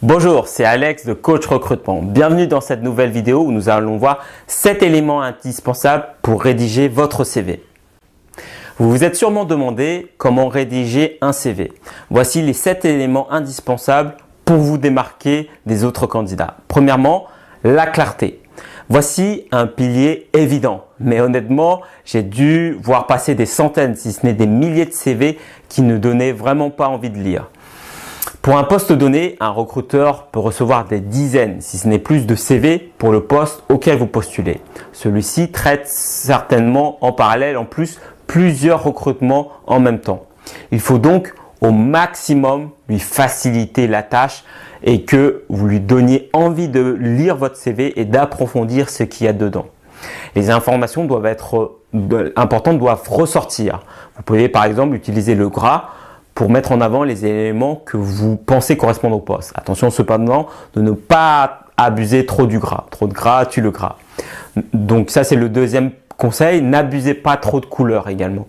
Bonjour, c'est Alex de Coach Recrutement. Bienvenue dans cette nouvelle vidéo où nous allons voir 7 éléments indispensables pour rédiger votre CV. Vous vous êtes sûrement demandé comment rédiger un CV. Voici les 7 éléments indispensables pour vous démarquer des autres candidats. Premièrement, la clarté. Voici un pilier évident, mais honnêtement, j'ai dû voir passer des centaines, si ce n'est des milliers de CV qui ne donnaient vraiment pas envie de lire. Pour un poste donné, un recruteur peut recevoir des dizaines, si ce n'est plus de CV pour le poste auquel vous postulez. Celui-ci traite certainement en parallèle, en plus, plusieurs recrutements en même temps. Il faut donc au maximum lui faciliter la tâche et que vous lui donniez envie de lire votre CV et d'approfondir ce qu'il y a dedans. Les informations doivent être importantes, doivent ressortir. Vous pouvez par exemple utiliser le gras pour mettre en avant les éléments que vous pensez correspondre au poste. Attention cependant de ne pas abuser trop du gras. Trop de gras tue le gras. Donc ça c'est le deuxième conseil, n'abusez pas trop de couleurs également.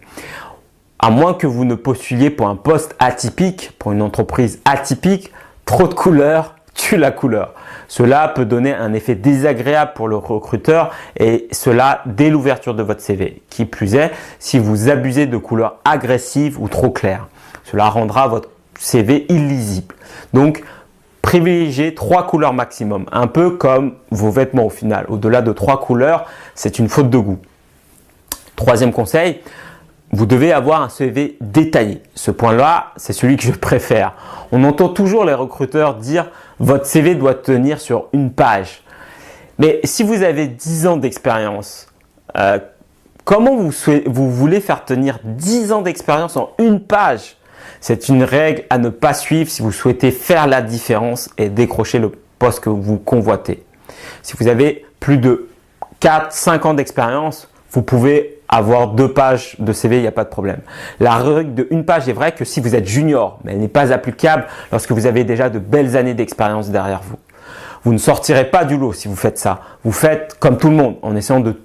À moins que vous ne postuliez pour un poste atypique, pour une entreprise atypique, trop de couleurs tue la couleur. Cela peut donner un effet désagréable pour le recruteur et cela dès l'ouverture de votre CV. Qui plus est, si vous abusez de couleurs agressives ou trop claires. Cela rendra votre CV illisible. Donc, privilégiez 3 couleurs maximum, un peu comme vos vêtements au final. Au-delà de 3 couleurs, c'est une faute de goût. Troisième conseil, vous devez avoir un CV détaillé. Ce point-là, c'est celui que je préfère. On entend toujours les recruteurs dire « votre CV doit tenir sur une page ». Mais si vous avez 10 ans d'expérience, comment vous voulez faire tenir 10 ans d'expérience en une page ? C'est une règle à ne pas suivre si vous souhaitez faire la différence et décrocher le poste que vous convoitez. Si vous avez plus de 4-5 ans d'expérience, vous pouvez avoir 2 pages de CV, il n'y a pas de problème. La règle de une page est vraie que si vous êtes junior, mais elle n'est pas applicable lorsque vous avez déjà de belles années d'expérience derrière vous. Vous ne sortirez pas du lot si vous faites ça. Vous faites comme tout le monde en essayant de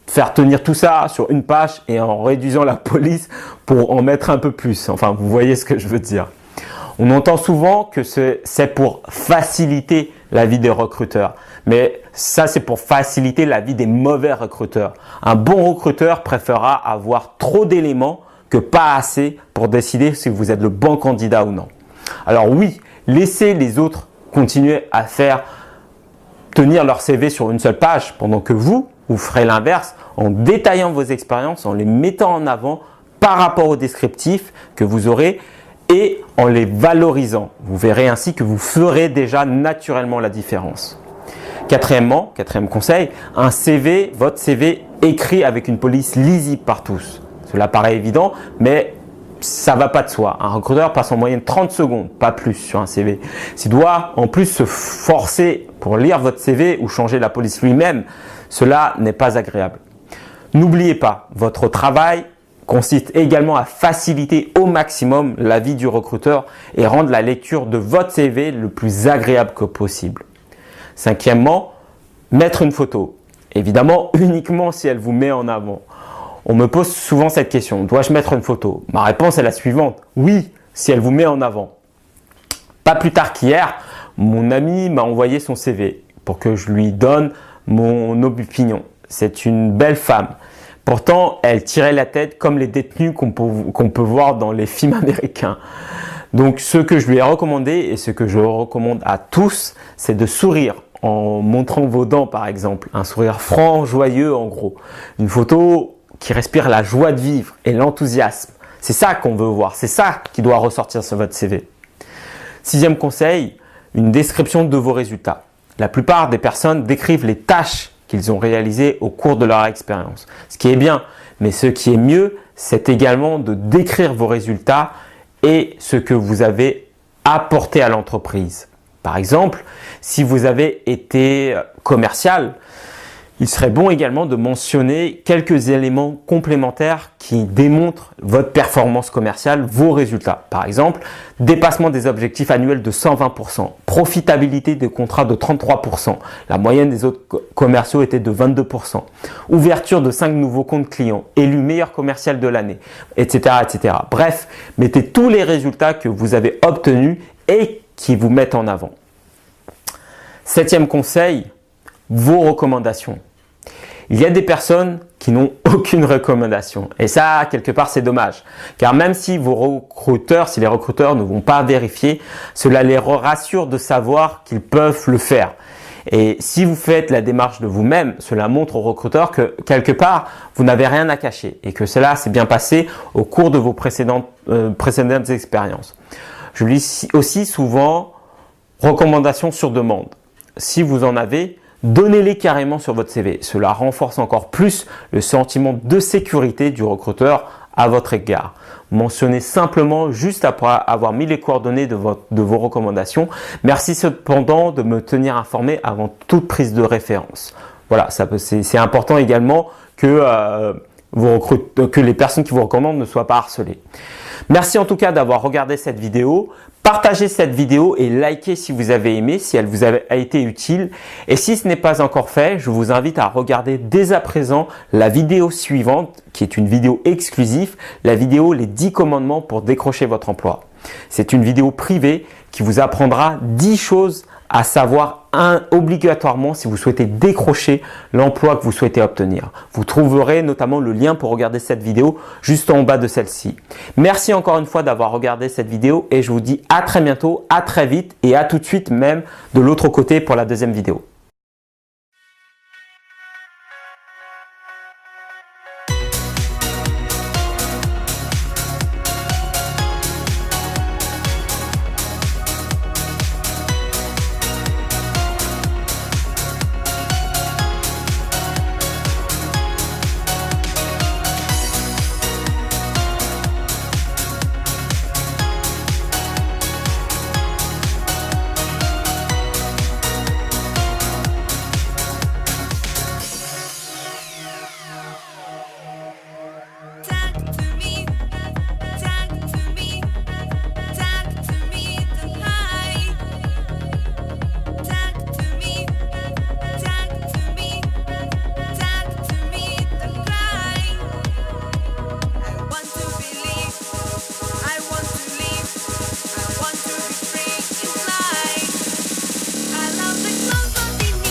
faire tenir tout ça sur une page et en réduisant la police pour en mettre un peu plus. Enfin, vous voyez ce que je veux dire. On entend souvent que c'est pour faciliter la vie des recruteurs. Mais ça, c'est pour faciliter la vie des mauvais recruteurs. Un bon recruteur préférera avoir trop d'éléments que pas assez pour décider si vous êtes le bon candidat ou non. Alors oui, laissez les autres continuer à faire tenir leur CV sur une seule page pendant que vous ferez l'inverse en détaillant vos expériences, en les mettant en avant par rapport au descriptif que vous aurez et en les valorisant. Vous verrez ainsi que vous ferez déjà naturellement la différence. Quatrième conseil, votre CV écrit avec une police lisible par tous. Cela paraît évident, mais ça va pas de soi. Un recruteur passe en moyenne 30 secondes, pas plus sur un CV. S'il doit en plus se forcer pour lire votre CV ou changer la police lui-même, cela n'est pas agréable. N'oubliez pas, votre travail consiste également à faciliter au maximum la vie du recruteur et rendre la lecture de votre CV le plus agréable que possible. Cinquièmement, mettre une photo. Évidemment, uniquement si elle vous met en avant. On me pose souvent cette question, dois-je mettre une photo ? Ma réponse est la suivante, oui, si elle vous met en avant. Pas plus tard qu'hier, mon ami m'a envoyé son CV pour que je lui donne mon opinion. C'est une belle femme. Pourtant, elle tirait la tête comme les détenus qu'on peut voir dans les films américains. Donc, ce que je lui ai recommandé et ce que je recommande à tous, c'est de sourire en montrant vos dents par exemple. Un sourire franc, joyeux en gros. Une photo qui respire la joie de vivre et l'enthousiasme. C'est ça qu'on veut voir, c'est ça qui doit ressortir sur votre CV. Sixième conseil, une description de vos résultats. La plupart des personnes décrivent les tâches qu'ils ont réalisées au cours de leur expérience. Ce qui est bien, mais ce qui est mieux, c'est également de décrire vos résultats et ce que vous avez apporté à l'entreprise. Par exemple, si vous avez été commercial, il serait bon également de mentionner quelques éléments complémentaires qui démontrent votre performance commerciale, vos résultats. Par exemple, dépassement des objectifs annuels de 120%, profitabilité des contrats de 33%, la moyenne des autres commerciaux était de 22%, ouverture de 5 nouveaux comptes clients, élu meilleur commercial de l'année, etc., etc. Bref, mettez tous les résultats que vous avez obtenus et qui vous mettent en avant. Septième conseil, vos recommandations. Il y a des personnes qui n'ont aucune recommandation. Et ça, quelque part, c'est dommage. Car même si les recruteurs ne vont pas vérifier, cela les rassure de savoir qu'ils peuvent le faire. Et si vous faites la démarche de vous-même, cela montre aux recruteurs que quelque part, vous n'avez rien à cacher et que cela s'est bien passé au cours de vos précédentes expériences. Je lis aussi souvent recommandations sur demande. Si vous en avez, donnez-les carrément sur votre CV. Cela renforce encore plus le sentiment de sécurité du recruteur à votre égard. Mentionnez simplement juste après avoir mis les coordonnées de vos recommandations. Merci cependant de me tenir informé avant toute prise de référence. Voilà, c'est important également que les personnes qui vous recommandent ne soient pas harcelées. Merci en tout cas d'avoir regardé cette vidéo. Partagez cette vidéo et likez si vous avez aimé, si elle vous a été utile. Et si ce n'est pas encore fait, je vous invite à regarder dès à présent la vidéo suivante, qui est une vidéo exclusive, la vidéo Les 10 commandements pour décrocher votre emploi. C'est une vidéo privée qui vous apprendra 10 choses à savoir obligatoirement si vous souhaitez décrocher l'emploi que vous souhaitez obtenir. Vous trouverez notamment le lien pour regarder cette vidéo juste en bas de celle-ci. Merci encore une fois d'avoir regardé cette vidéo et je vous dis à très bientôt, à très vite et à tout de suite même de l'autre côté pour la deuxième vidéo.